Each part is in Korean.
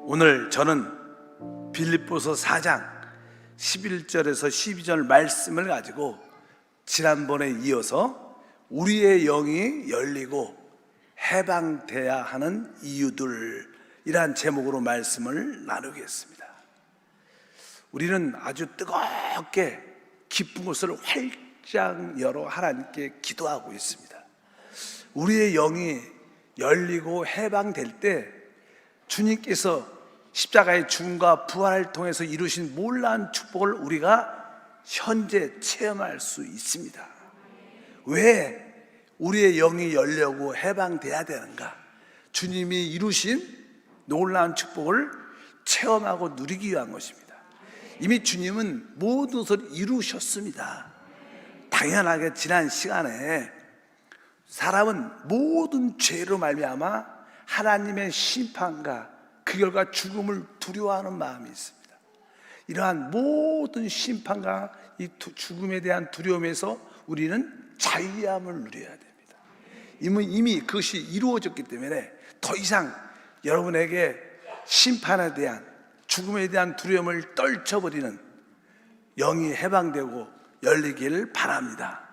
오늘 저는 빌립보서 4장 11절에서 12절 말씀을 가지고 지난번에 이어서 우리의 영이 열리고 해방돼야 하는 이유들이란 제목으로 말씀을 나누겠습니다. 우리는 아주 뜨겁게 기쁜 곳을 활짝 열어 하나님께 기도하고 있습니다. 우리의 영이 열리고 해방될 때 주님께서 십자가의 죽음과 부활을 통해서 이루신 놀라운 축복을 우리가 현재 체험할 수 있습니다. 왜 우리의 영이 열려고 해방돼야 되는가? 주님이 이루신 놀라운 축복을 체험하고 누리기 위한 것입니다. 이미 주님은 모든 것을 이루셨습니다. 당연하게 지난 시간에 사람은 모든 죄로 말미암아 하나님의 심판과 그 결과 죽음을 두려워하는 마음이 있습니다. 이러한 모든 심판과 이 죽음에 대한 두려움에서 우리는 자유함을 누려야 됩니다. 이미 그것이 이루어졌기 때문에 더 이상 여러분에게 심판에 대한 죽음에 대한 두려움을 떨쳐버리는 영이 해방되고 열리기를 바랍니다.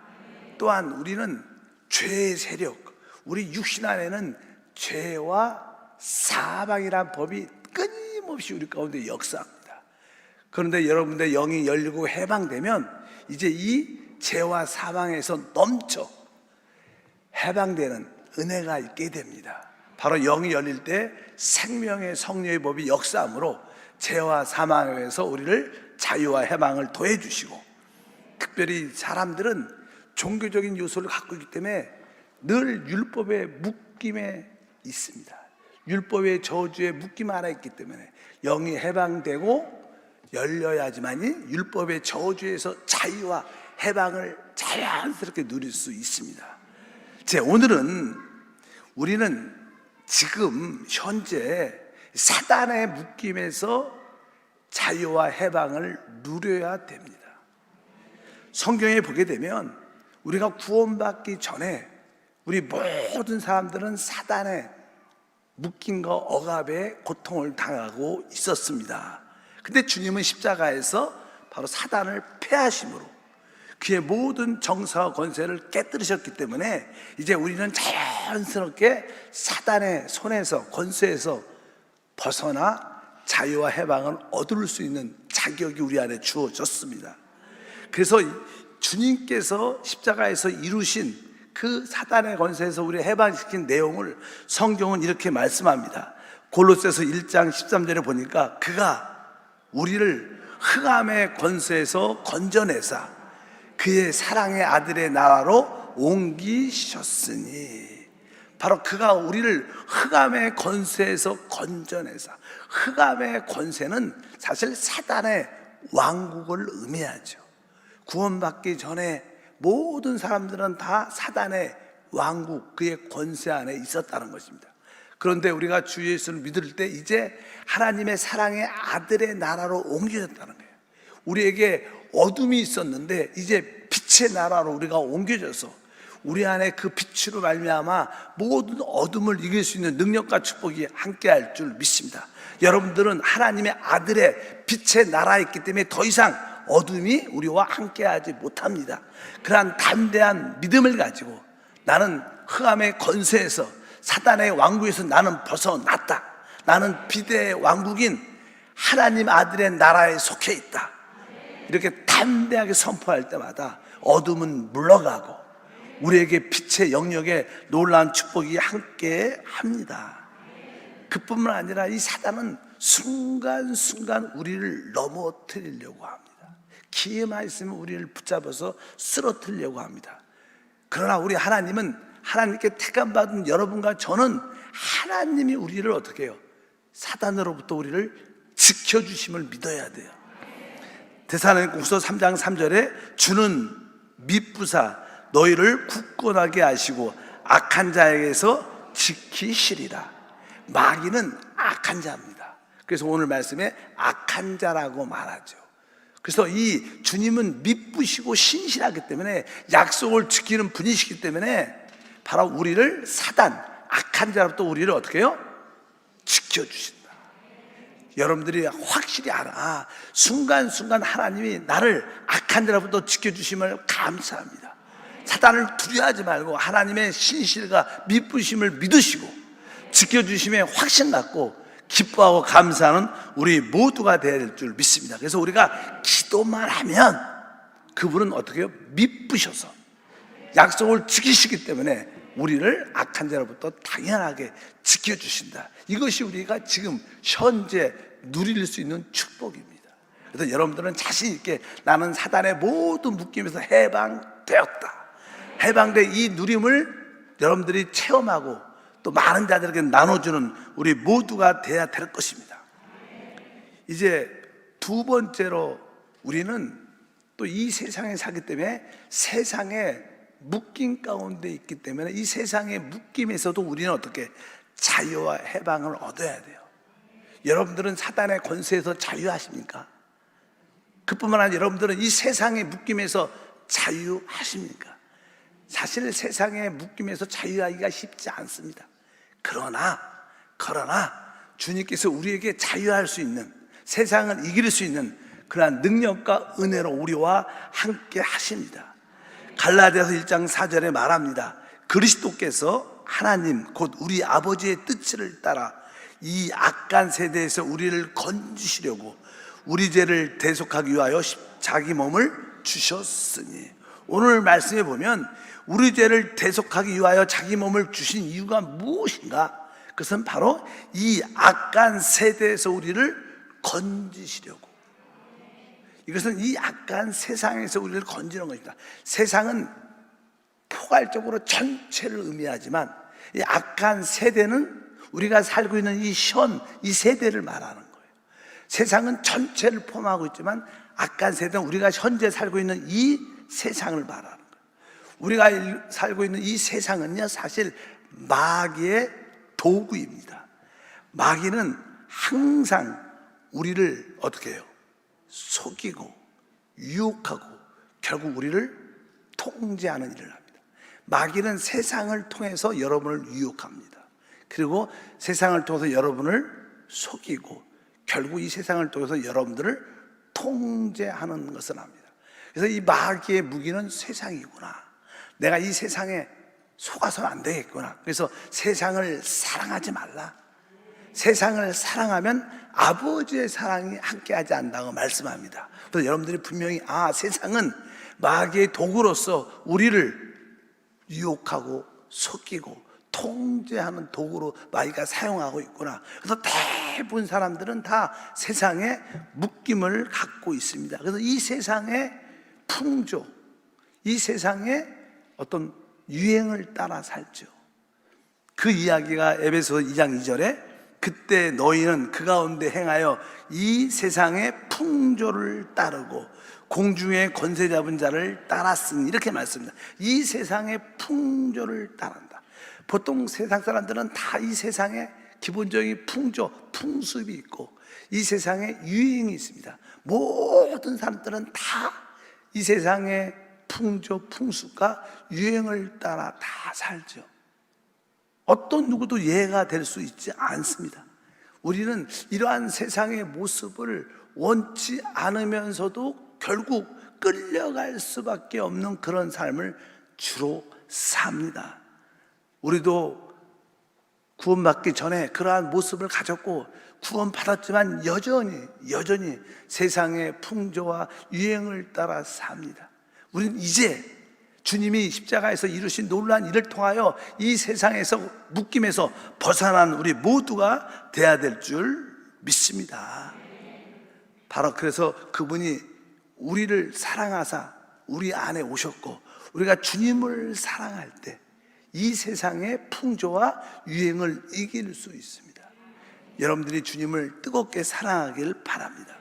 또한 우리는 죄의 세력, 우리 육신 안에는 죄와 사망이란 법이 끊임없이 우리 가운데 역사합니다. 그런데 여러분들의 영이 열리고 해방되면 이제 이 죄와 사망에서 넘쳐 해방되는 은혜가 있게 됩니다. 바로 영이 열릴 때 생명의 성령의 법이 역사함으로 죄와 사망에서 우리를 자유와 해방을 더해 주시고, 특별히 사람들은 종교적인 요소를 갖고 있기 때문에 늘 율법의 묶임에 있습니다. 율법의 저주에 묶임 하나 있기 때문에 영이 해방되고 열려야지만이 율법의 저주에서 자유와 해방을 자연스럽게 누릴 수 있습니다. 오늘은 우리는 지금 현재 사단의 묶임에서 자유와 해방을 누려야 됩니다. 성경에 보게 되면 우리가 구원받기 전에 우리 모든 사람들은 사단의 묶임과 억압의 고통을 당하고 있었습니다. 근데 주님은 십자가에서 바로 사단을 패하심으로 그의 모든 정사와 권세를 깨뜨리셨기 때문에 이제 우리는 자연스럽게 사단의 손에서 권세에서 벗어나 자유와 해방을 얻을 수 있는 자격이 우리 안에 주어졌습니다. 그래서 주님께서 십자가에서 이루신 그 사단의 권세에서 우리를 해방시킨 내용을 성경은 이렇게 말씀합니다. 골로새서 1장 13절에 보니까 그가 우리를 흑암의 권세에서 건져내사 그의 사랑의 아들의 나라로 옮기셨으니, 바로 그가 우리를 흑암의 권세에서 건져내사, 흑암의 권세는 사실 사단의 왕국을 의미하죠. 구원받기 전에 모든 사람들은 다 사단의 왕국, 그의 권세 안에 있었다는 것입니다. 그런데 우리가 주 예수를 믿을 때 이제 하나님의 사랑의 아들의 나라로 옮겨졌다는 거예요. 우리에게 어둠이 있었는데 이제 빛의 나라로 우리가 옮겨져서 우리 안에 그 빛으로 말미암아 모든 어둠을 이길 수 있는 능력과 축복이 함께할 줄 믿습니다. 여러분들은 하나님의 아들의 빛의 나라에 있기 때문에 더 이상 어둠이 우리와 함께하지 못합니다. 그러한 담대한 믿음을 가지고 나는 흑암의 권세에서 사단의 왕국에서 나는 벗어났다, 나는 빛의 왕국인 하나님 아들의 나라에 속해 있다, 이렇게 담대하게 선포할 때마다 어둠은 물러가고 우리에게 빛의 영역에 놀라운 축복이 함께 합니다. 그뿐만 아니라 이 사단은 순간순간 우리를 넘어뜨리려고 합니다. 기회만 있으면 우리를 붙잡아서 쓰러뜨리려고 합니다. 그러나 우리 하나님은, 하나님께 택함받은 여러분과 저는 하나님이 우리를 어떻게 해요? 사단으로부터 우리를 지켜주심을 믿어야 돼요. 데살로니가후서 3장 3절에 주는 미쁘사 너희를 굳건하게 하시고 악한 자에게서 지키시리라. 마귀는 악한 자입니다. 그래서 오늘 말씀에 악한 자라고 말하죠. 그래서 이 주님은 미쁘시고 신실하기 때문에 약속을 지키는 분이시기 때문에 바로 우리를 사단, 악한 자로부터 우리를 어떻게 해요? 지켜주신다. 여러분들이 확실히 알아. 순간순간 하나님이 나를 악한 자로부터 지켜주심을 감사합니다. 사단을 두려워하지 말고 하나님의 신실과 미쁘심을 믿으시고 지켜주심에 확신 갖고 기뻐하고 감사하는 우리 모두가 되어야 될 줄 믿습니다. 그래서 우리가 기도만 하면 그분은 어떻게 해요? 미쁘셔서 약속을 지키시기 때문에 우리를 악한 자로부터 당연하게 지켜주신다. 이것이 우리가 지금 현재 누릴 수 있는 축복입니다. 그래서 여러분들은 자신 있게 나는 사단의 모든 묶임에서 해방되었다. 해방된 이 누림을 여러분들이 체험하고 또 많은 자들에게 나눠주는 우리 모두가 돼야 될 것입니다. 이제 두 번째로 우리는 또 이 세상에 살기 때문에 세상의 묶임 가운데 있기 때문에 이 세상의 묶임에서도 우리는 어떻게 자유와 해방을 얻어야 돼요. 여러분들은 사단의 권세에서 자유하십니까? 그뿐만 아니라 여러분들은 이 세상의 묶임에서 자유하십니까? 사실 세상의 묶임에서 자유하기가 쉽지 않습니다. 그러나 주님께서 우리에게 자유할 수 있는, 세상을 이길 수 있는 그러한 능력과 은혜로 우리와 함께 하십니다. 갈라디아서 1장 4절에 말합니다. 그리스도께서 하나님 곧 우리 아버지의 뜻을 따라 이 악한 세대에서 우리를 건지시려고 우리 죄를 대속하기 위하여 자기 몸을 주셨으니, 오늘 말씀에 보면 우리 죄를 대속하기 위하여 자기 몸을 주신 이유가 무엇인가? 그것은 바로 이 악한 세대에서 우리를 건지시려고, 이것은 이 악한 세상에서 우리를 건지는 것입니다. 세상은 포괄적으로 전체를 의미하지만 이 악한 세대는 우리가 살고 있는 이 세대를 말하는 거예요. 세상은 전체를 포함하고 있지만 악한 세대는 우리가 현재 살고 있는 이 세상을 말하는 거예요. 우리가 살고 있는 이 세상은요, 사실 마귀의 도구입니다. 마귀는 항상 우리를 어떻게 해요? 속이고 유혹하고 결국 우리를 통제하는 일을 합니다. 마귀는 세상을 통해서 여러분을 유혹합니다. 그리고 세상을 통해서 여러분을 속이고 결국 이 세상을 통해서 여러분들을 통제하는 것을 합니다. 그래서 이 마귀의 무기는 세상이구나, 내가 이 세상에 속아서는 안 되겠구나, 그래서 세상을 사랑하지 말라, 세상을 사랑하면 아버지의 사랑이 함께하지 않는다고 말씀합니다. 그래서 여러분들이 분명히 세상은 마귀의 도구로서 우리를 유혹하고 속이고 통제하는 도구로 마귀가 사용하고 있구나. 그래서 대부분 사람들은 다 세상의 묶임을 갖고 있습니다. 그래서 이 세상의 풍조, 이 세상의 어떤 유행을 따라 살죠. 그 이야기가 에베소서 2장 2절에 그때 너희는 그 가운데 행하여 이 세상의 풍조를 따르고 공중의 권세 잡은 자를 따랐으니, 이렇게 말씀합니다. 이 세상의 풍조를 따른다. 보통 세상 사람들은 다 이 세상에 기본적인 풍조, 풍습이 있고 이 세상에 유행이 있습니다. 모든 사람들은 다 이 세상의 풍조, 풍습과 유행을 따라 다 살죠. 어떤 누구도 예가 될 수 있지 않습니다. 우리는 이러한 세상의 모습을 원치 않으면서도 결국 끌려갈 수밖에 없는 그런 삶을 주로 삽니다. 우리도 구원받기 전에 그러한 모습을 가졌고 구원받았지만 여전히 세상의 풍조와 유행을 따라 삽니다. 우리는 이제 주님이 십자가에서 이루신 놀라운 일을 통하여 이 세상에서 묶임에서 벗어난 우리 모두가 돼야 될 줄 믿습니다. 바로 그래서 그분이 우리를 사랑하사 우리 안에 오셨고, 우리가 주님을 사랑할 때 이 세상의 풍조와 유행을 이길 수 있습니다. 여러분들이 주님을 뜨겁게 사랑하길 바랍니다.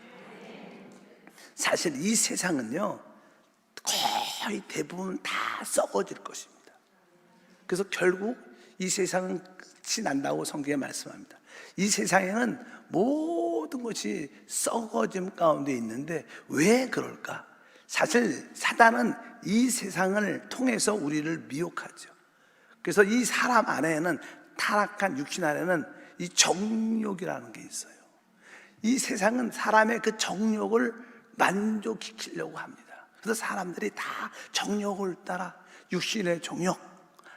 사실 이 세상은요, 거의 대부분 다 썩어질 것입니다. 그래서 결국 이 세상은 끝이 난다고 성경에 말씀합니다. 이 세상에는 모든 것이 썩어짐 가운데 있는데 왜 그럴까? 사실 사단은 이 세상을 통해서 우리를 미혹하죠. 그래서 이 사람 안에는, 타락한 육신 안에는 이 정욕이라는 게 있어요. 이 세상은 사람의 그 정욕을 만족시키려고 합니다. 그래서 사람들이 다 정욕을 따라 육신의 정욕,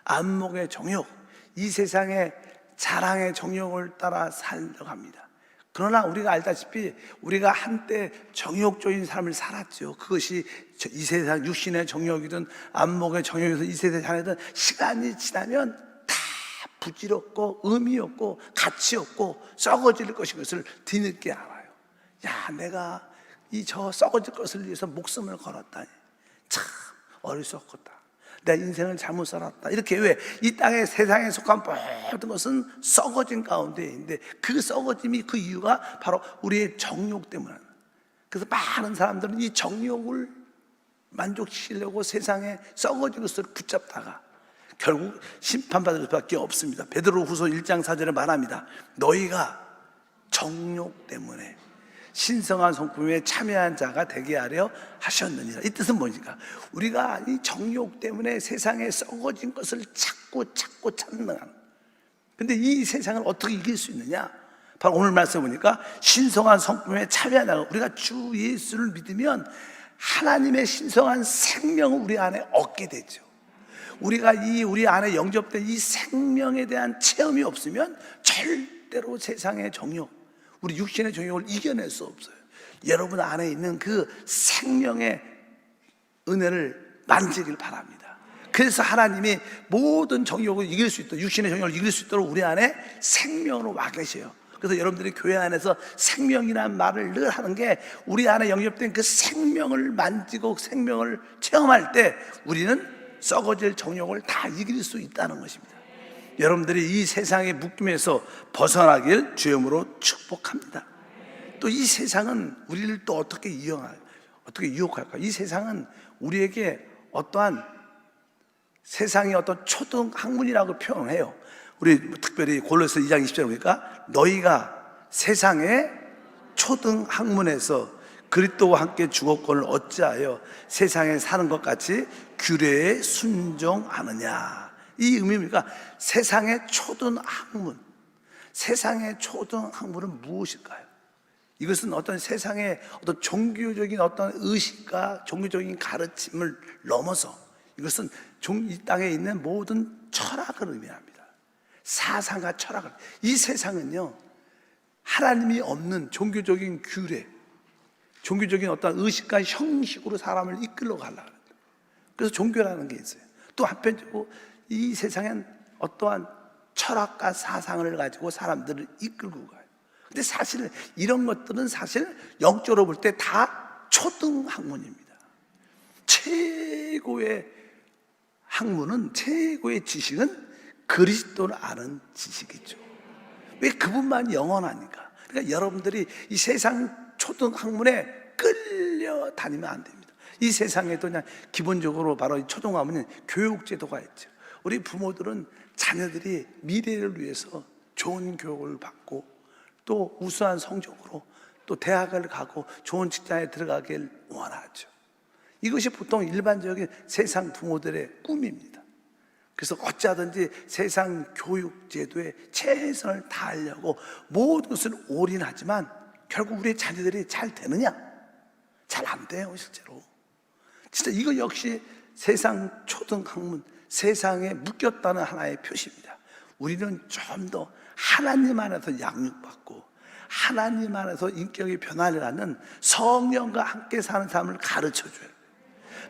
안목의 정욕, 이 세상의 자랑의 정욕을 따라 살려고 합니다. 그러나 우리가 알다시피 우리가 한때 정욕적인 삶을 살았죠. 그것이 이 세상 육신의 정욕이든 안목의 정욕이든 이 세상에 살던 시간이 지나면 다 부질없고 의미 없고 가치 없고 썩어질 것인 것을 뒤늦게 알아요. 야, 내가 저 썩어질 것을 위해서 목숨을 걸었다니 참 어리석었다. 내 인생을 잘못 살았다. 이렇게 왜 이 땅의 세상에 속한 모든 것은 썩어진 가운데 있는데 그 썩어짐이 그 이유가 바로 우리의 정욕 때문에. 그래서 많은 사람들은 이 정욕을 만족시키려고 세상에 썩어진 것을 붙잡다가 결국 심판받을 수밖에 없습니다. 베드로후서 1장 4절에 말합니다. 너희가 정욕 때문에 신성한 성품에 참여한 자가 되게 하려 하셨느니라. 이 뜻은 뭐니까 우리가 이 정욕 때문에 세상에 썩어진 것을 찾고 찾는. 근데 이 세상을 어떻게 이길 수 있느냐? 바로 오늘 말씀 보니까 신성한 성품에 참여한 자가, 우리가 주 예수를 믿으면 하나님의 신성한 생명을 우리 안에 얻게 되죠. 우리가 우리 안에 영접된 이 생명에 대한 체험이 없으면 절대로 세상의 정욕, 우리 육신의 정욕을 이겨낼 수 없어요. 여러분 안에 있는 그 생명의 은혜를 만지길 바랍니다. 그래서 하나님이 모든 정욕을 이길 수 있도록, 육신의 정욕을 이길 수 있도록 우리 안에 생명으로 와 계세요. 그래서 여러분들이 교회 안에서 생명이라는 말을 늘 하는 게 우리 안에 영접된 그 생명을 만지고 생명을 체험할 때 우리는 썩어질 정욕을 다 이길 수 있다는 것입니다. 여러분들이 이 세상의 묶임에서 벗어나길 주님으로 축복합니다. 또 이 세상은 우리를 또 어떻게 유혹할까? 이 세상은 우리에게 어떠한 세상의 어떤 초등 학문이라고 표현해요. 우리 특별히 골로새 2장 20절에 보니까 너희가 세상의 초등 학문에서 그리스도와 함께 주거권을 어찌하여 세상에 사는 것 같이 규례에 순종하느냐. 이 의미입니까? 세상의 초등 학문. 세상의 초등 학문은 무엇일까요? 이것은 어떤 세상의 어떤 종교적인 어떤 의식과 종교적인 가르침을 넘어서 이것은 이 땅에 있는 모든 철학을 의미합니다. 사상과 철학을. 이 세상은요, 하나님이 없는 종교적인 규례, 종교적인 어떤 의식과 형식으로 사람을 이끌러 가려고 합니다. 그래서 종교라는 게 있어요. 또 한편적으로 이 세상엔 어떠한 철학과 사상을 가지고 사람들을 이끌고 가요. 근데 사실 이런 것들은 사실 영적으로 볼 때 다 초등 학문입니다. 최고의 학문은, 최고의 지식은 그리스도를 아는 지식이죠. 왜? 그분만 영원하니까. 그러니까 여러분들이 이 세상 초등 학문에 끌려다니면 안 됩니다. 이 세상에도 그냥 기본적으로 바로 이 초등 학문은 교육제도가 있죠. 우리 부모들은 자녀들이 미래를 위해서 좋은 교육을 받고 또 우수한 성적으로 또 대학을 가고 좋은 직장에 들어가길 원하죠. 이것이 보통 일반적인 세상 부모들의 꿈입니다. 그래서 어찌하든지 세상 교육제도에 최선을 다하려고 모든 것을 올인하지만 결국 우리 자녀들이 잘 되느냐? 잘 안 돼요, 실제로. 진짜 이거 역시 세상 초등학문, 세상에 묶였다는 하나의 표시입니다. 우리는 좀 더 하나님 안에서 양육받고 하나님 안에서 인격이 변화하는 성령과 함께 사는 삶을 가르쳐줘요.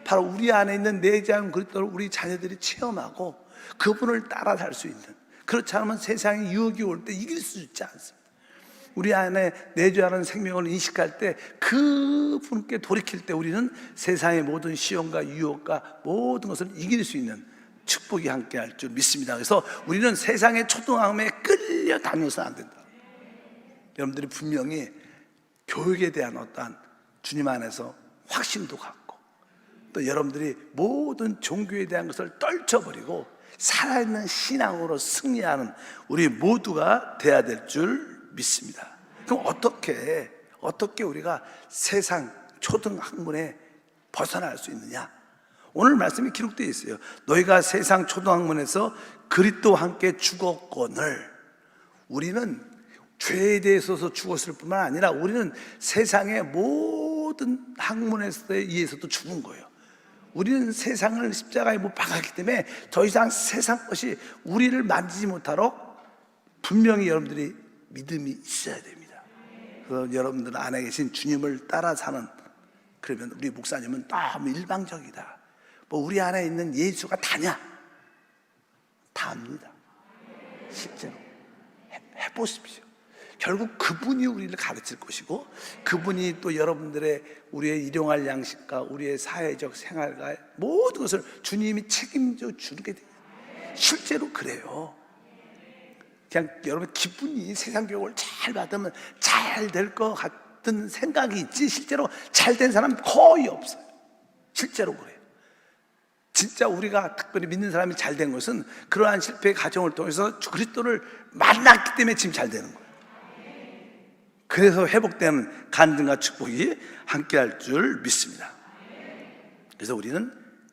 바로 우리 안에 있는 내재한 그리스도를 우리 자녀들이 체험하고 그분을 따라 살 수 있는, 그렇지 않으면 세상에 유혹이 올 때 이길 수 있지 않습니다. 우리 안에 내주하는 생명을 인식할 때 그분께 돌이킬 때 우리는 세상의 모든 시험과 유혹과 모든 것을 이길 수 있는 축복이 함께할 줄 믿습니다. 그래서 우리는 세상의 초등학문에 끌려다녀서 안 된다. 여러분들이 분명히 교육에 대한 어떠한 주님 안에서 확신도 갖고 또 여러분들이 모든 종교에 대한 것을 떨쳐버리고 살아있는 신앙으로 승리하는 우리 모두가 돼야 될 줄 믿습니다. 그럼 어떻게 우리가 세상 초등학문에 벗어날 수 있느냐? 오늘 말씀이 기록되어 있어요. 너희가 세상 초등학문에서 그리스도와 함께 주거권을, 우리는 죄에 대해서 죽었을 뿐만 아니라 우리는 세상의 모든 학문에 의해서도 죽은 거예요. 우리는 세상을 십자가에 못 박았기 때문에 더 이상 세상 것이 우리를 만지지 못하도록 분명히 여러분들이 믿음이 있어야 됩니다. 그래서 여러분들 안에 계신 주님을 따라 사는, 그러면 우리 목사님은 너무 일방적이다, 뭐 우리 안에 있는 예수가 다냐? 다입니다. 실제로 해보십시오. 결국 그분이 우리를 가르칠 것이고, 그분이 또 여러분들의 우리의 일용할 양식과 우리의 사회적 생활과 모든 것을 주님이 책임져 주는 게 돼요. 실제로 그래요. 그냥 여러분 기분이 세상 교육을 잘 받으면 잘 될 것 같은 생각이 있지, 실제로 잘 된 사람 거의 없어요. 실제로 그래요. 진짜 우리가 특별히 믿는 사람이 잘 된 것은 그러한 실패의 과정을 통해서 그리스도를 만났기 때문에 지금 잘 되는 거예요. 그래서 회복되는 간증과 축복이 함께할 줄 믿습니다. 그래서 우리는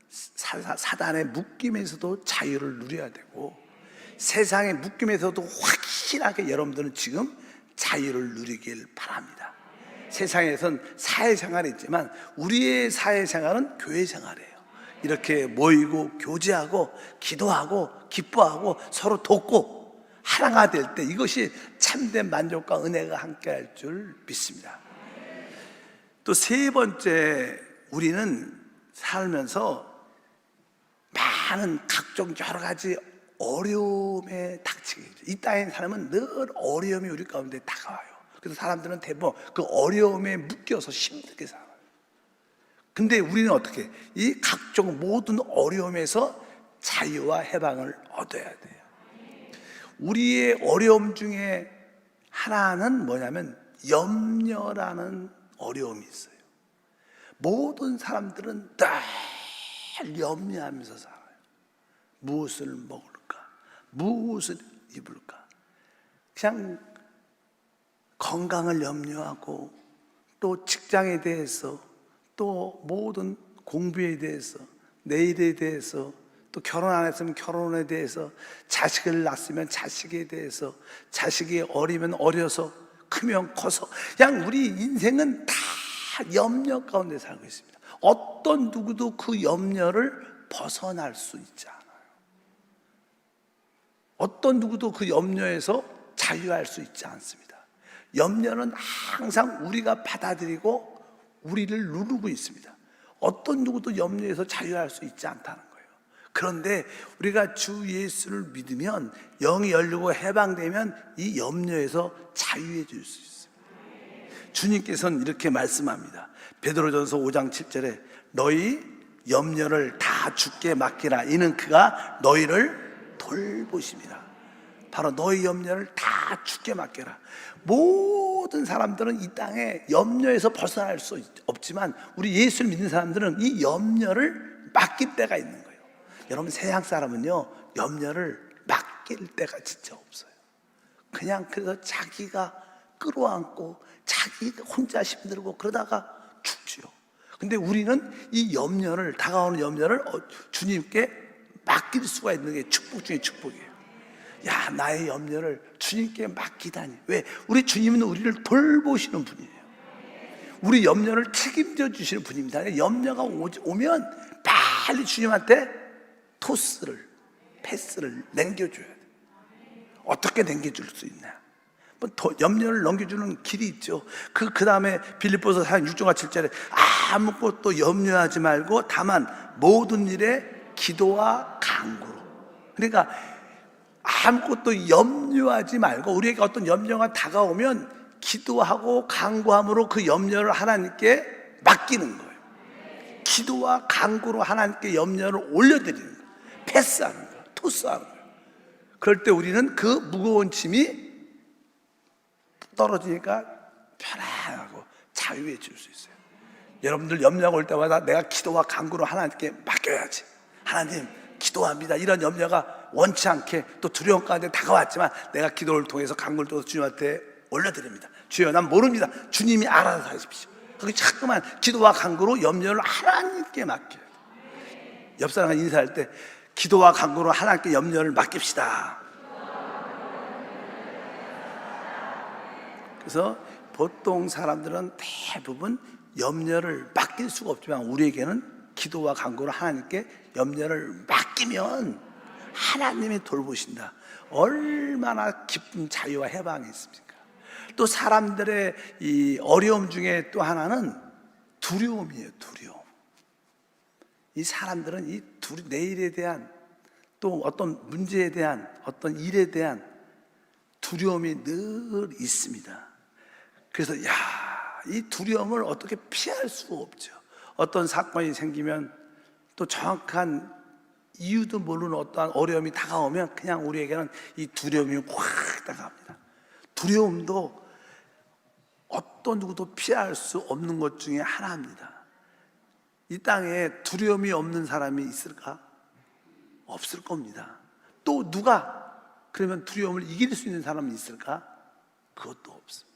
사단의 묶임에서도 자유를 누려야 되고, 세상의 묶임에서도 확실하게 여러분들은 지금 자유를 누리길 바랍니다. 세상에선 사회생활이 있지만 우리의 사회생활은 교회생활이에요. 이렇게 모이고 교제하고 기도하고 기뻐하고 서로 돕고 하나가 될 때, 이것이 참된 만족과 은혜가 함께할 줄 믿습니다. 또 세 번째, 우리는 살면서 많은 각종 여러 가지 어려움에 닥치게 되죠. 이 땅에 사람은 늘 어려움이 우리 가운데 다가와요. 그래서 사람들은 대부분 그 어려움에 묶여서 힘들게 살아요. 근데 우리는 어떻게 이 각종 모든 어려움에서 자유와 해방을 얻어야 돼요. 우리의 어려움 중에 하나는 뭐냐면 염려라는 어려움이 있어요. 모든 사람들은 늘 염려하면서 살아요. 무엇을 먹을까? 무엇을 입을까? 그냥 건강을 염려하고, 또 직장에 대해서, 또 모든 공부에 대해서, 내일에 대해서, 또 결혼 안 했으면 결혼에 대해서, 자식을 낳았으면 자식에 대해서, 자식이 어리면 어려서, 크면 커서, 그냥 우리 인생은 다 염려 가운데 살고 있습니다. 어떤 누구도 그 염려를 벗어날 수 있지 않아요. 어떤 누구도 그 염려에서 자유할 수 있지 않습니다. 염려는 항상 우리가 받아들이고 우리를 누르고 있습니다. 어떤 누구도 염려에서 자유할 수 있지 않다는 거예요. 그런데 우리가 주 예수를 믿으면, 영이 열리고 해방되면 이 염려에서 자유해 줄 수 있어요. 주님께서는 이렇게 말씀합니다. 베드로전서 5장 7절에 너희 염려를 다 주께 맡기라, 이는 그가 너희를 돌보십니다. 바로 너희 염려를 다 주께 맡겨라. 모든 사람들은 이 땅에 염려에서 벗어날 수 없지만, 우리 예수를 믿는 사람들은 이 염려를 맡길 때가 있는 거예요. 여러분, 세상 사람은요 염려를 맡길 때가 진짜 없어요. 그냥 그래서 자기가 끌어안고 자기가 혼자 힘들고 그러다가 죽지요. 근데 우리는 이 염려를, 다가오는 염려를 주님께 맡길 수가 있는 게 축복 중에 축복이에요. 야, 나의 염려를 주님께 맡기다니. 왜? 우리 주님은 우리를 돌보시는 분이에요. 우리 염려를 책임져 주시는 분입니다. 염려가 오면 빨리 주님한테 패스를 남겨줘야 돼. 어떻게 남겨줄 수 있나? 염려를 넘겨주는 길이 있죠. 그 다음에 빌립보서 4장 6절과 7절에 아무것도 염려하지 말고 다만 모든 일에 기도와 간구로. 그러니까 아무것도 염려하지 말고, 우리에게 어떤 염려가 다가오면 기도하고 간구함으로 그 염려를 하나님께 맡기는 거예요. 기도와 간구로 하나님께 염려를 올려드리는 거예요. 패스하는 거예요. 토스하는 거예요. 그럴 때 우리는 그 무거운 짐이 떨어지니까 편안하고 자유해질 수 있어요. 여러분들 염려가 올 때마다 내가 기도와 간구로 하나님께 맡겨야지. 하나님 기도합니다. 이런 염려가 원치 않게 또 두려움 가운데 다가왔지만 내가 기도를 통해서 간구를 통해서 주님한테 올려드립니다. 주여, 난 모릅니다. 주님이 알아서 하십시오. 그게 자꾸만 기도와 간구로 염려를 하나님께 맡겨요. 옆 사람과 인사할 때 기도와 간구로 하나님께 염려를 맡깁시다. 그래서 보통 사람들은 대부분 염려를 맡길 수가 없지만, 우리에게는 기도와 간구를 하나님께 염려를 맡기면 하나님이 돌보신다. 얼마나 기쁜 자유와 해방이 있습니까? 또 사람들의 이 어려움 중에 또 하나는 두려움이에요. 두려움. 이 사람들은 이 내일에 대한, 또 어떤 문제에 대한, 어떤 일에 대한 두려움이 늘 있습니다. 그래서 이 두려움을 어떻게 피할 수가 없죠. 어떤 사건이 생기면 또 정확한 이유도 모르는 어떠한 어려움이 다가오면 그냥 우리에게는 이 두려움이 확 다가옵니다. 두려움도 어떤 누구도 피할 수 없는 것 중에 하나입니다. 이 땅에 두려움이 없는 사람이 있을까? 없을 겁니다. 또 누가 그러면 두려움을 이길 수 있는 사람이 있을까? 그것도 없습니다.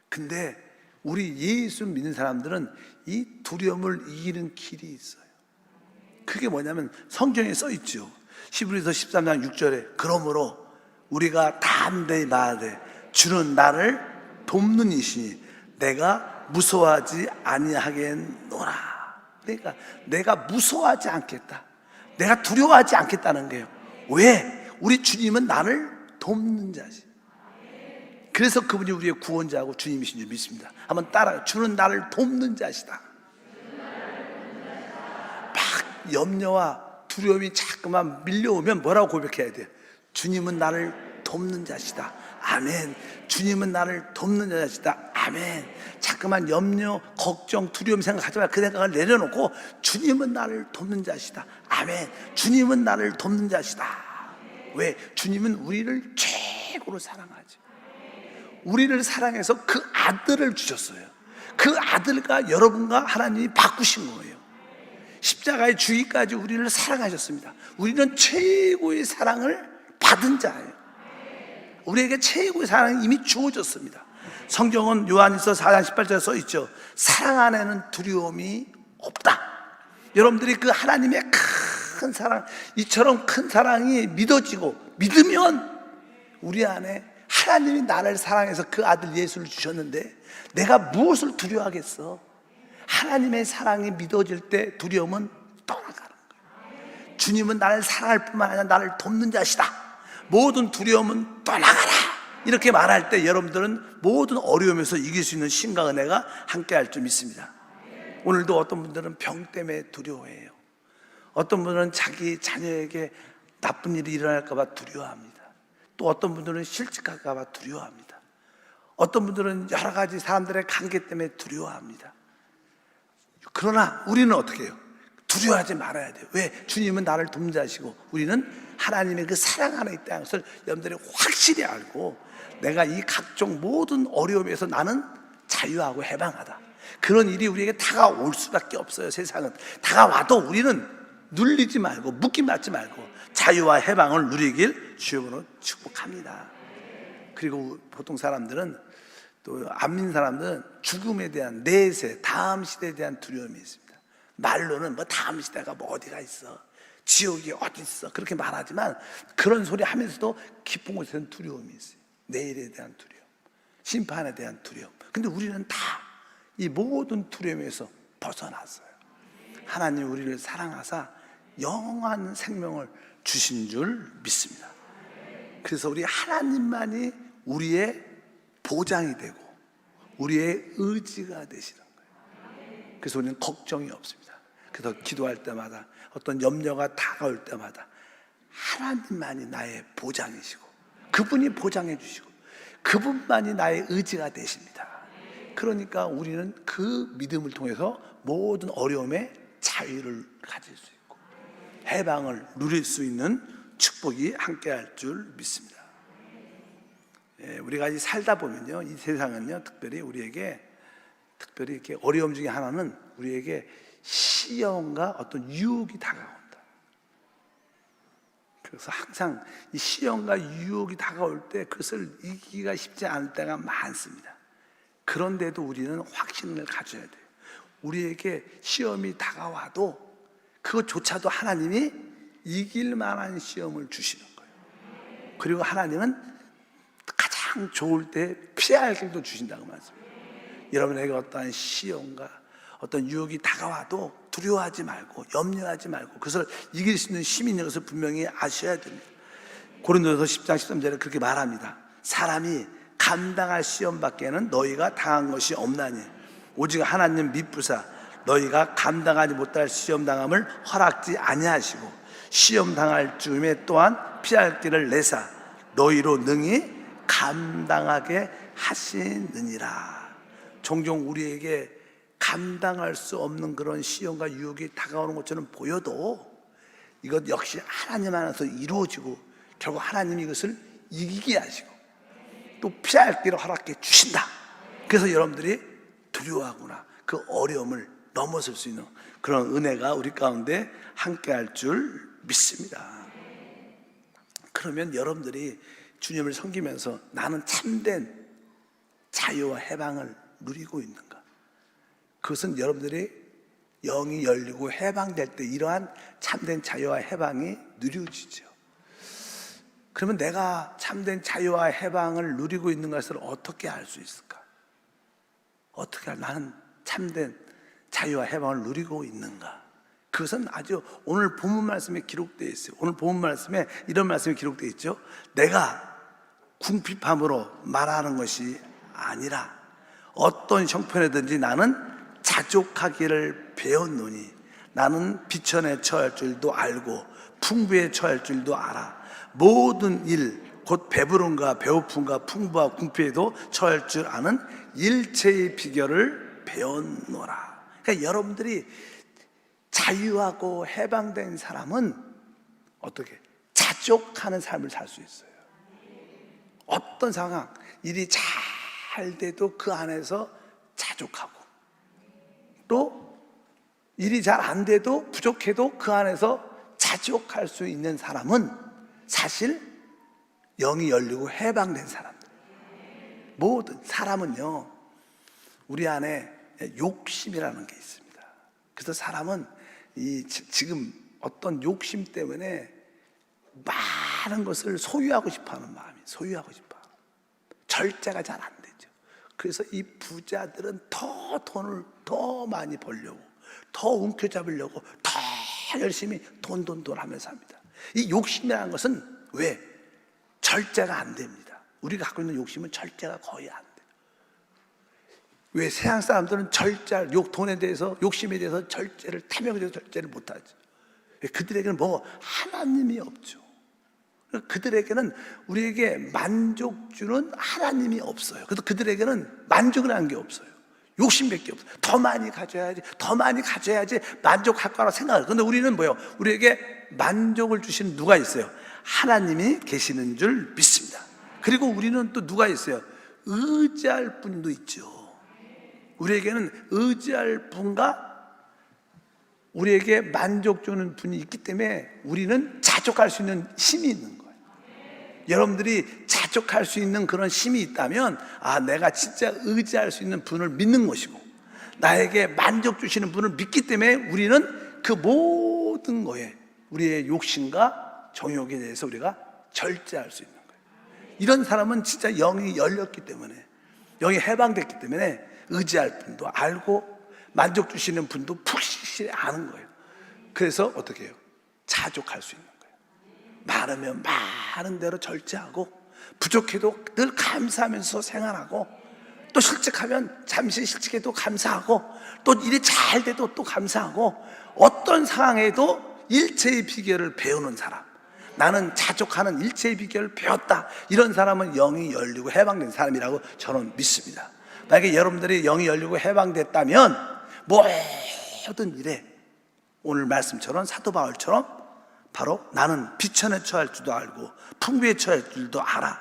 근데 우리 예수 믿는 사람들은 이 두려움을 이기는 길이 있어요. 그게 뭐냐면 성경에 써 있죠. 히브리서 13장 6절에 그러므로 우리가 담대히 말하되 주는 나를 돕는 이시니 내가 무서워하지 아니하겠노라. 그러니까 내가 무서워하지 않겠다, 내가 두려워하지 않겠다는 거예요. 왜? 우리 주님은 나를 돕는 자시. 그래서 그분이 우리의 구원자하고 주님이신 줄 믿습니다. 한번 따라요. 주는 나를 돕는 자시다. 막 염려와 두려움이 자꾸만 밀려오면 뭐라고 고백해야 돼요? 주님은 나를 돕는 자시다. 아멘. 주님은 나를 돕는 자시다. 아멘. 자꾸만 염려, 걱정, 두려움 생각하지 말고 그 생각을 내려놓고 주님은 나를 돕는 자시다. 아멘. 주님은 나를 돕는 자시다. 왜? 주님은 우리를 최고로 사랑하죠. 우리를 사랑해서 그 아들을 주셨어요. 그 아들과 여러분과 하나님이 바꾸신 거예요. 십자가의 주기까지 우리를 사랑하셨습니다. 우리는 최고의 사랑을 받은 자예요. 우리에게 최고의 사랑이 이미 주어졌습니다. 성경은 요한일서 4장 18절에 써 있죠. 사랑 안에는 두려움이 없다. 여러분들이 그 하나님의 큰 사랑, 이처럼 큰 사랑이 믿어지고 믿으면 우리 안에 하나님이 나를 사랑해서 그 아들 예수를 주셨는데 내가 무엇을 두려워하겠어? 하나님의 사랑이 믿어질 때 두려움은 떠나가는 거예요. 주님은 나를 사랑할 뿐만 아니라 나를 돕는 자시다. 모든 두려움은 떠나가라. 이렇게 말할 때 여러분들은 모든 어려움에서 이길 수 있는 신과 은혜가 함께할 줄 믿습니다. 오늘도 어떤 분들은 병 때문에 두려워해요. 어떤 분들은 자기 자녀에게 나쁜 일이 일어날까 봐 두려워합니다. 또 어떤 분들은 실직할까 봐 두려워합니다. 어떤 분들은 여러 가지 사람들의 관계 때문에 두려워합니다. 그러나 우리는 어떻게 해요? 두려워하지 말아야 돼요. 왜? 주님은 나를 돕는 자시고 우리는 하나님의 그 사랑 안에 있다는 것을 여러분들이 확실히 알고, 내가 이 각종 모든 어려움에서 나는 자유하고 해방하다. 그런 일이 우리에게 다가올 수밖에 없어요. 세상은 다가와도 우리는 눌리지 말고 묶임받지 말고 자유와 해방을 누리길 주님으로 축복합니다. 그리고 보통 사람들은, 또 안 믿는 사람들은 죽음에 대한 내세, 다음 시대에 대한 두려움이 있습니다. 말로는 뭐 다음 시대가 뭐 어디가 있어, 지옥이 어디 있어, 그렇게 말하지만 그런 소리 하면서도 깊은 곳에는 두려움이 있어요. 내일에 대한 두려움, 심판에 대한 두려움. 근데 우리는 다 이 모든 두려움에서 벗어났어요. 하나님 우리를 사랑하사 영원한 생명을 주신 줄 믿습니다. 그래서 우리 하나님만이 우리의 보장이 되고 우리의 의지가 되시는 거예요. 그래서 우리는 걱정이 없습니다. 그래서 기도할 때마다, 어떤 염려가 다가올 때마다 하나님만이 나의 보장이시고 그분이 보장해 주시고 그분만이 나의 의지가 되십니다. 그러니까 우리는 그 믿음을 통해서 모든 어려움에 자유를 가질 수 있고 해방을 누릴 수 있는 축복이 함께할 줄 믿습니다. 우리가 살다 보면요, 이 세상은요, 특별히 우리에게 특별히 이렇게 어려움 중에 하나는 우리에게 시험과 어떤 유혹이 다가온다. 그래서 항상 이 시험과 유혹이 다가올 때 그것을 이기기가 쉽지 않을 때가 많습니다. 그런데도 우리는 확신을 가져야 돼요. 우리에게 시험이 다가와도 그것조차도 하나님이 이길 만한 시험을 주시는 거예요. 그리고 하나님은 가장 가장 좋을 때 피할 길도 주신다고 말씀합니다. 여러분에게 어떠한 시험과 어떤 유혹이 다가와도 두려워하지 말고 염려하지 말고 그것을 이길 수 있는 힘이 있는 것을 분명히 아셔야 됩니다. 고린도서 10장 13절에 그렇게 말합니다. 사람이 감당할 시험 밖에는 너희가 당한 것이 없나니 오직 하나님 미쁘사 너희가 감당하지 못할 시험 당함을 허락지 아니하시고 시험 당할 즈음에 또한 피할 길을 내사 너희로 능히 감당하게 하시느니라. 종종 우리에게 감당할 수 없는 그런 시험과 유혹이 다가오는 것처럼 보여도 이것 역시 하나님 안에서 이루어지고 결국 하나님이 이것을 이기게 하시고 또 피할 길을 허락해 주신다. 그래서 여러분들이 두려워하구나 그 어려움을 넘어설 수 있는 그런 은혜가 우리 가운데 함께할 줄 믿습니다. 그러면 여러분들이 주님을 섬기면서 나는 참된 자유와 해방을 누리고 있는가? 그것은 여러분들이 영이 열리고 해방될 때 이러한 참된 자유와 해방이 누려지죠. 그러면 내가 참된 자유와 해방을 누리고 있는 것을 어떻게 알 수 있을까? 어떻게 나는 참된 자유와 해방을 누리고 있는가? 그것은 아주 오늘 본문 말씀에 기록되어 있어요. 오늘 본문 말씀에 이런 말씀이 기록되어 있죠. 내가 궁핍함으로 말하는 것이 아니라 어떤 형편이든지 나는 자족하기를 배웠노니 나는 비천에 처할 줄도 알고 풍부에 처할 줄도 알아. 모든 일 곧 배부름과 배고픔과 풍부와 궁핍에도 처할 줄 아는 일체의 비결을 배웠노라. 그러니까 여러분들이 자유하고 해방된 사람은 어떻게 자족하는 삶을 살 수 있어요. 어떤 상황, 일이 잘 돼도 그 안에서 자족하고 또 일이 잘 안 돼도 부족해도 그 안에서 자족할 수 있는 사람은 사실 영이 열리고 해방된 사람들. 모든 사람은요 우리 안에 욕심이라는 게 있습니다. 그래서 사람은 지금 어떤 욕심 때문에 많은 것을 소유하고 싶어하는 마음이 소유하고 싶어. 절제가 잘 안 되죠. 그래서 이 부자들은 더 돈을 더 많이 벌려고 더 움켜잡으려고 더 열심히 돈 하면서 합니다. 이 욕심이라는 것은 왜? 절제가 안 됩니다. 우리가 갖고 있는 욕심은 절제가 거의 안 돼요. 왜 세상 사람들은 돈에 대해서 욕심에 대해서 탐욕에 대해서 절제를 못하죠. 그들에게는 하나님이 없죠. 그들에게는 우리에게 만족 주는 하나님이 없어요. 그래서 그들에게는 만족이라는 게 없어요. 욕심밖에 없어요. 더 많이 가져야지 만족할 거라고 생각해요. 그런데 우리는 우리에게 만족을 주시는 누가 있어요? 하나님이 계시는 줄 믿습니다. 그리고 우리는 또 누가 있어요? 의지할 분도 있죠. 우리에게는 의지할 분과 우리에게 만족 주는 분이 있기 때문에 우리는 자족할 수 있는 힘이 있는 거예요. 여러분들이 자족할 수 있는 그런 힘이 있다면 내가 진짜 의지할 수 있는 분을 믿는 것이고 나에게 만족 주시는 분을 믿기 때문에 우리는 그 모든 거에 우리의 욕심과 정욕에 대해서 우리가 절제할 수 있는 거예요. 이런 사람은 진짜 영이 열렸기 때문에 영이 해방됐기 때문에 의지할 분도 알고 만족 주시는 분도 푹실히 아는 거예요. 그래서 어떻게 해요? 자족할 수 있는 거예요. 많으면 많은 대로 절제하고 부족해도 늘 감사하면서 생활하고 또 실직하면 잠시 실직해도 감사하고 또 일이 잘 돼도 또 감사하고 어떤 상황에도 일체의 비결을 배우는 사람, 나는 자족하는 일체의 비결을 배웠다. 이런 사람은 영이 열리고 해방된 사람이라고 저는 믿습니다. 만약에 여러분들이 영이 열리고 해방됐다면 모든 일에 오늘 말씀처럼 사도 바울처럼 바로 나는 비천에 처할 줄도 알고 풍부에 처할 줄도 알아.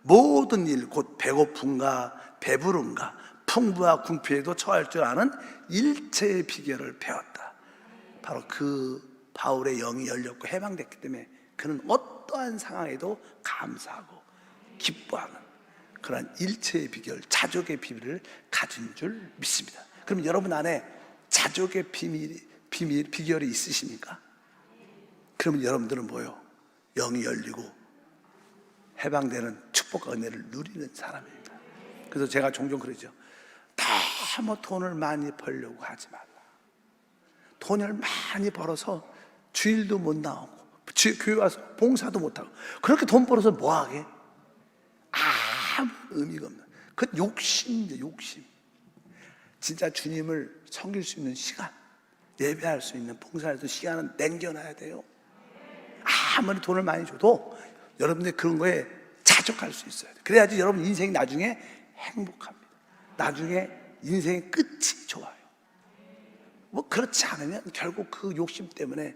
모든 일 곧 배고픔과 배부름과 풍부와 궁핍에도 처할 줄 아는 일체의 비결을 배웠다. 바로 그 바울의 영이 열렸고 해방됐기 때문에 그는 어떠한 상황에도 감사하고 기뻐하는 그런 일체의 비결, 자족의 비밀을 가진 줄 믿습니다. 그럼 여러분 안에 자족의 비결이 있으십니까? 그러면 여러분들은 영이 열리고 해방되는 축복과 은혜를 누리는 사람입니다. 그래서 제가 종종 그러죠. 너무 돈을 많이 벌려고 하지 말라. 돈을 많이 벌어서 주일도 못 나오고 교회 와서 봉사도 못하고 그렇게 돈 벌어서 뭐하게? 아무 의미가 없는 그 욕심이죠. 욕심. 진짜 주님을 섬길 수 있는 시간, 예배할 수 있는 봉사할 수 있는 시간은 남겨놔야 돼요. 아무리 돈을 많이 줘도 여러분들 그런 거에 자족할 수 있어야 돼요. 그래야지 여러분 인생이 나중에 행복합니다. 나중에 인생의 끝이 좋아요. 뭐 그렇지 않으면 결국 그 욕심 때문에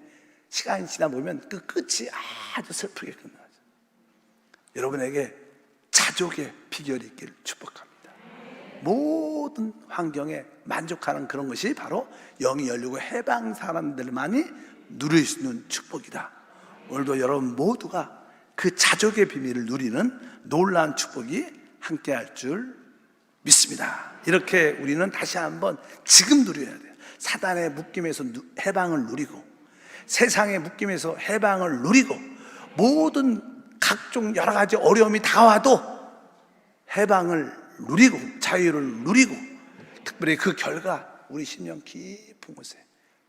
시간이 지나 보면 그 끝이 아주 슬프게 끝나죠. 여러분에게 자족의 비결이 있기를 축복합니다. 모든 환경에 만족하는 그런 것이 바로 영이 열리고 해방 사람들만이 누릴 수 있는 축복이다. 오늘도 여러분 모두가 그 자족의 비밀을 누리는 놀라운 축복이 함께할 줄 믿습니다. 이렇게 우리는 다시 한번 지금 누려야 돼요. 사단의 묶임에서 해방을 누리고 세상의 묶임에서 해방을 누리고 모든 각종 여러 가지 어려움이 다와도 해방을 누리고 자유를 누리고 특별히 그 결과 우리 심령 깊은 곳에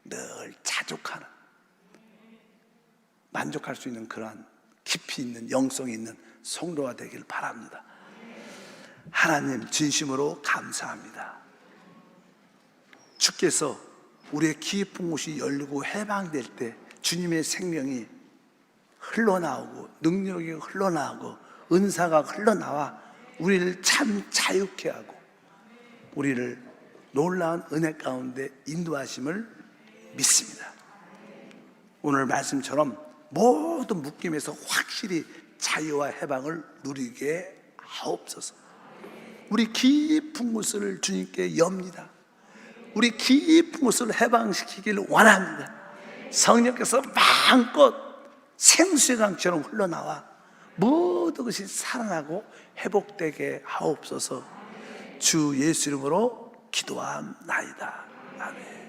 늘 자족하는 만족할 수 있는 그러한 깊이 있는 영성이 있는 성도가 되길 바랍니다. 하나님 진심으로 감사합니다. 주께서 우리의 깊은 곳이 열리고 해방될 때 주님의 생명이 흘러나오고 능력이 흘러나오고 은사가 흘러나와 우리를 참 자유케 하고 우리를 놀라운 은혜 가운데 인도하심을 믿습니다. 오늘 말씀처럼 모든 묶임에서 확실히 자유와 해방을 누리게 하옵소서. 우리 깊은 곳을 주님께 엽니다. 우리 깊은 곳을 해방시키기를 원합니다. 성령께서 마음껏 생수의 강처럼 흘러나와 모든 것이 살아나고 회복되게 하옵소서. 주 예수 이름으로 기도함나이다. 아멘.